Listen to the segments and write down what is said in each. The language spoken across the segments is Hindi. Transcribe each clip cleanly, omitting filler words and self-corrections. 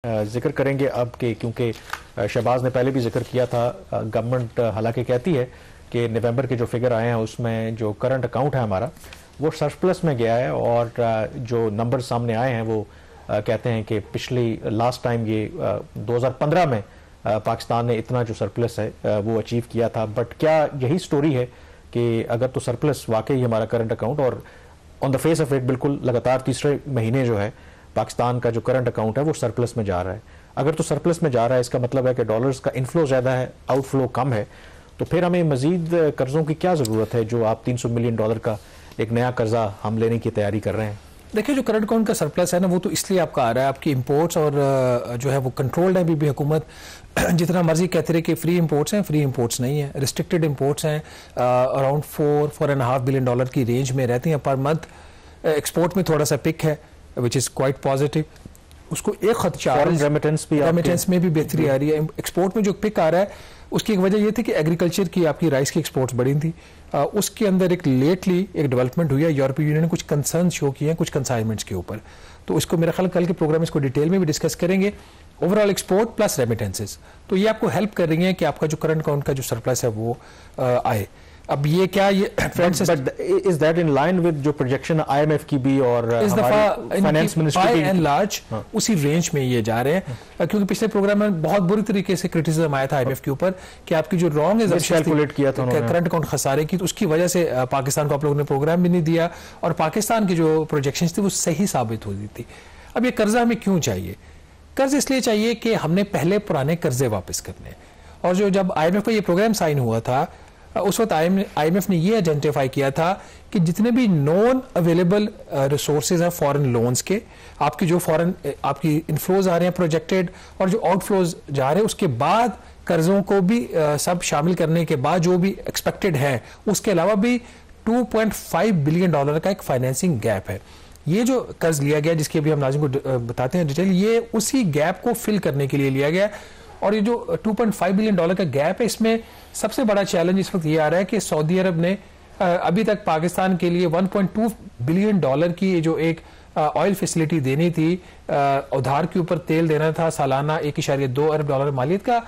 जिक्र करेंगे अब के, क्योंकि शहबाज ने पहले भी जिक्र किया था। गवर्नमेंट हालांकि कहती है कि नवंबर के जो फिगर आए हैं उसमें जो करंट अकाउंट है हमारा वो सरप्लस में गया है, और जो नंबर सामने आए हैं वो कहते हैं कि पिछली लास्ट टाइम ये 2015 में पाकिस्तान ने इतना जो सरप्लस है वो अचीव किया था। बट क्या यही स्टोरी है कि अगर तो सरप्लस वाकई हमारा करंट अकाउंट, और on the face of it बिल्कुल लगातार तीसरे महीने जो है पाकिस्तान का जो करंट अकाउंट है वो सरप्लस में जा रहा है। अगर तो सरप्लस में जा रहा है इसका मतलब है कि डॉलर्स का इनफ्लो ज़्यादा है, आउटफ्लो कम है, तो फिर हमें मजीद कर्जों की क्या ज़रूरत है जो आप $300 मिलियन का एक नया कर्जा हम लेने की तैयारी कर रहे हैं। देखिए, जो करंट अकाउंट का सरप्लस है ना वो तो इसलिए आपका आ रहा है, आपकी इंपोर्ट्स और जो है वो कंट्रोल्ड है। अभी हुकूमत जितना मर्जी कहते रहे कि फ्री इंपोर्ट्स हैं, फ्री इंपोर्ट्स नहीं है, रिस्ट्रिक्टेड इंपोर्ट्स हैं। अराउंड $4.5 बिलियन की रेंज में रहती हैं पर मंथ। एक्सपोर्ट में थोड़ा सा पिक है विच इज़ क्वाइट पॉजिटिव। उसको एक खदशा रेमिटेंस में भी बेहतरी आ रही है। एक्सपोर्ट में जो पिक आ रहा है उसकी एक वजह यह थी कि एग्रीकल्चर की आपकी राइस की एक्सपोर्ट्स बढ़ी थी। उसके अंदर एक लेटली एक डेवलपमेंट हुई है। यूरोपीय यूनियन ने कुछ कंसर्न शो किए हैं कुछ कंसाइनमेंट्स के ऊपर, तो इसको मेरा ख्याल कल के प्रोग्राम इसको डिटेल में भी डिस्कस करेंगे। ओवरऑल एक्सपोर्ट प्लस रेमिटेंसेस, तो ये आपको हेल्प कर रही है कि आपका जो करंट अकाउंट का जो सरप्लस है वो आए। अब ये क्या ये is that in line with जो प्रोजेक्शन आईएमएफ की भी और इस दफा फाइनेंस मिनिस्टर की एंड लार्ज उसी रेंज में ये जा रहे हैं, क्योंकि पिछले प्रोग्राम में बहुत बुरी तरीके से क्रिटिसिज्म आया था आईएमएफ के ऊपर कि आपकी जो रॉन्ग कैलकुलेट किया था करंट अकाउंट खसारे की, तो उसकी वजह से पाकिस्तान को आप लोगों ने प्रोग्राम भी नहीं दिया और पाकिस्तान की जो प्रोजेक्शन थी वो सही साबित हो रही थी। अब ये कर्जा हमें क्यों चाहिए? कर्ज इसलिए चाहिए कि हमने पहले पुराने कर्जे वापस करने, और जो जब आईएमएफ का ये प्रोग्राम साइन हुआ था उस वक्त आईएमएफ ने ये आइडेंटिफाई किया था कि जितने भी नॉन अवेलेबल रिसोर्सेज हैं फॉरेन लोन्स के, आपकी जो फॉरेन आपकी इनफ्लोज आ रहे हैं प्रोजेक्टेड और जो आउटफ्लोज जा रहे हैं, उसके बाद कर्जों को भी सब शामिल करने के बाद जो भी एक्सपेक्टेड है उसके अलावा भी $2.5 बिलियन का एक फाइनेंसिंग गैप है। ये जो कर्ज लिया गया जिसकी अभी हम नाज़िम को बताते हैं डिटेल, ये उसी गैप को फिल करने के लिए लिया गया। और ये जो $2.5 बिलियन का गैप है, इसमें सबसे बड़ा चैलेंज इस वक्त ये आ रहा है कि सऊदी अरब ने अभी तक पाकिस्तान के लिए $1.2 बिलियन की जो एक ऑयल फैसिलिटी देनी थी, उधार के ऊपर तेल देना था सालाना $1.2 अरब मालियत का,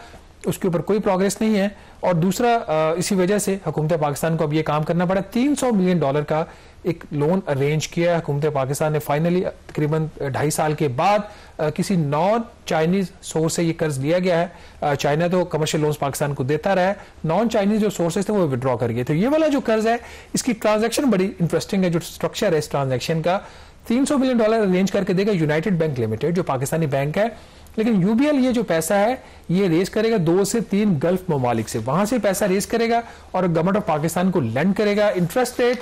उसके ऊपर कोई प्रोग्रेस नहीं है। और दूसरा इसी वजह से हुकूमत पाकिस्तान को अब ये काम करना पड़ा। $300 मिलियन का एक लोन अरेंज किया हुकूमत पाकिस्तान ने फाइनली तकरीबन 2.5 साल के बाद किसी नॉन चाइनीज सोर्स से ये कर्ज लिया गया है। चाइना तो कमर्शियल लोन्स पाकिस्तान को देता रहा है, नॉन चाइनीज जो सोर्सेज थे वो विड्रॉ कर गए थे। ये वाला जो कर्ज है इसकी ट्रांजैक्शन बड़ी इंटरेस्टिंग है, जो स्ट्रक्चर है इस ट्रांजैक्शन का। $300 मिलियन अरेंज करके देगा यूनाइटेड बैंक लिमिटेड जो पाकिस्तानी बैंक है, लेकिन यूबीएल ये जो पैसा है ये रेज करेगा 2 से 3 गल्फ ममालिक से, वहां से पैसा रेज करेगा और गवर्नमेंट ऑफ पाकिस्तान को लेंड करेगा। इंटरेस्ट रेट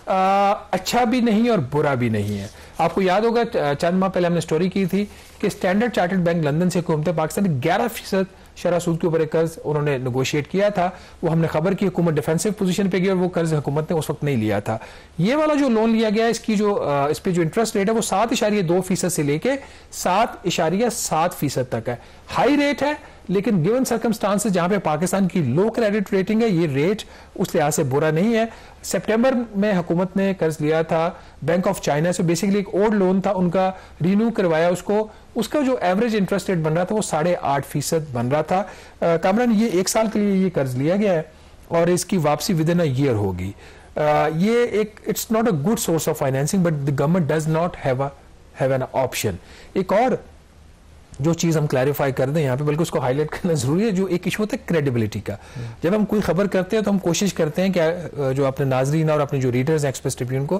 अच्छा भी नहीं और बुरा भी नहीं है। आपको याद होगा चंद माह पहले हमने स्टोरी की थी कि स्टैंडर्ड चार्टर्ड बैंक लंदन से हुकूमत पाकिस्तान 11% शरह सूद के ऊपर एक कर्ज उन्होंने नेगोशिएट किया था। वो हमने खबर की हुकूमत डिफेंसिव पोजीशन पे गई और वो कर्ज हुकूमत ने उस वक्त नहीं लिया था। ये वाला जो लोन लिया गया इसकी जो इस पे जो इंटरेस्ट रेट है वो 7.2% से लेके 7.7% तक है। हाई रेट है, लेकिन गिवन सर्कमस्टांसेस जहां पे पाकिस्तान की लो क्रेडिट रेटिंग है ये रेट उस लिहाज से बुरा नहीं है। सितंबर में हुकूमत ने कर्ज लिया था बैंक ऑफ चाइना से, बेसिकली एक ओल्ड लोन था उनका, रिन्यू करवाया उसको, उसका जो एवरेज इंटरेस्ट रेट बन रहा था वो 8.5% बन रहा था। कामरान ये 1 साल के लिए ये कर्ज लिया गया है और इसकी वापसी विद इन अ ईयर होगी। ये एक it's not a good source of financing but the government does not have an option. एक और जो चीज हम क्लैरिफाई कर दें यहाँ पे, बल्कि उसको हाईलाइट करना जरूरी है, जो एक इशू होता है क्रेडिबिलिटी का। जब हम कोई खबर करते हैं तो हम कोशिश करते हैं क्या जो अपने नाजरीन और अपने जो रीडर्स हैं एक्सप्रेस ट्रिब्यून को,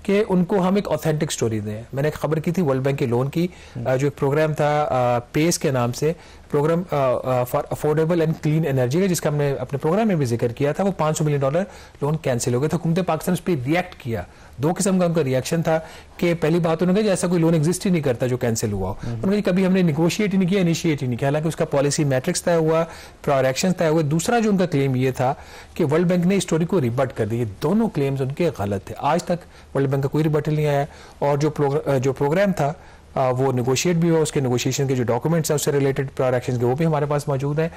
कि उनको हम एक ऑथेंटिक स्टोरी दें। मैंने एक खबर की थी वर्ल्ड बैंक के लोन की, जो एक प्रोग्राम था पेस के नाम से, program for affordable and clean energy का, जिसका हमने अपने प्रोग्राम में भी जिक्र किया था। वो $500 मिलियन लोन कैंसिल हो गया था। हुकूमत पाकिस्तान उस पर रिएक्ट किया। 2 किस्म का उनका रिएक्शन था कि पहली बात उन्होंने कहा ऐसा कोई लोन एग्जिस्ट ही नहीं करता जो कैंसिल हुआ। उन्होंने कभी हमने निगोशिएट ही नहीं किया, इनिशिएट ही नहीं किया, हालांकि उसका पॉलिसी मैट्रिक्स तय हुआ, प्रायर एक्शन तय हुए। दूसरा जो उनका क्लेम ये था कि वर्ल्ड बैंक ने इस स्टोरी को रिबट कर दिया। दोनों क्लेम्स उनके गलत थे। आज तक वर्ल्ड बैंक का कोई रिबटल नहीं आया और जो प्रोग्राम था वो नेगोशिएट भी हुआ, उसके नेगोशिएशन के जो डॉक्यूमेंट्स हैं उससे रिलेटेड प्रायर एक्शन के वो भी हमारे पास मौजूद हैं।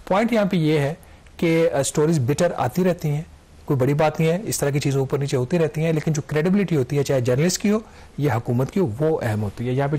पॉइंट यहाँ पे ये है कि स्टोरीज बिटर आती रहती हैं, कोई बड़ी बात नहीं है, इस तरह की चीज़ें ऊपर नीचे होती रहती हैं, लेकिन जो क्रेडिबिलिटी होती है चाहे जर्नलिस्ट की हो या हुकूमत की हो वो अहम होती है। यहाँ पे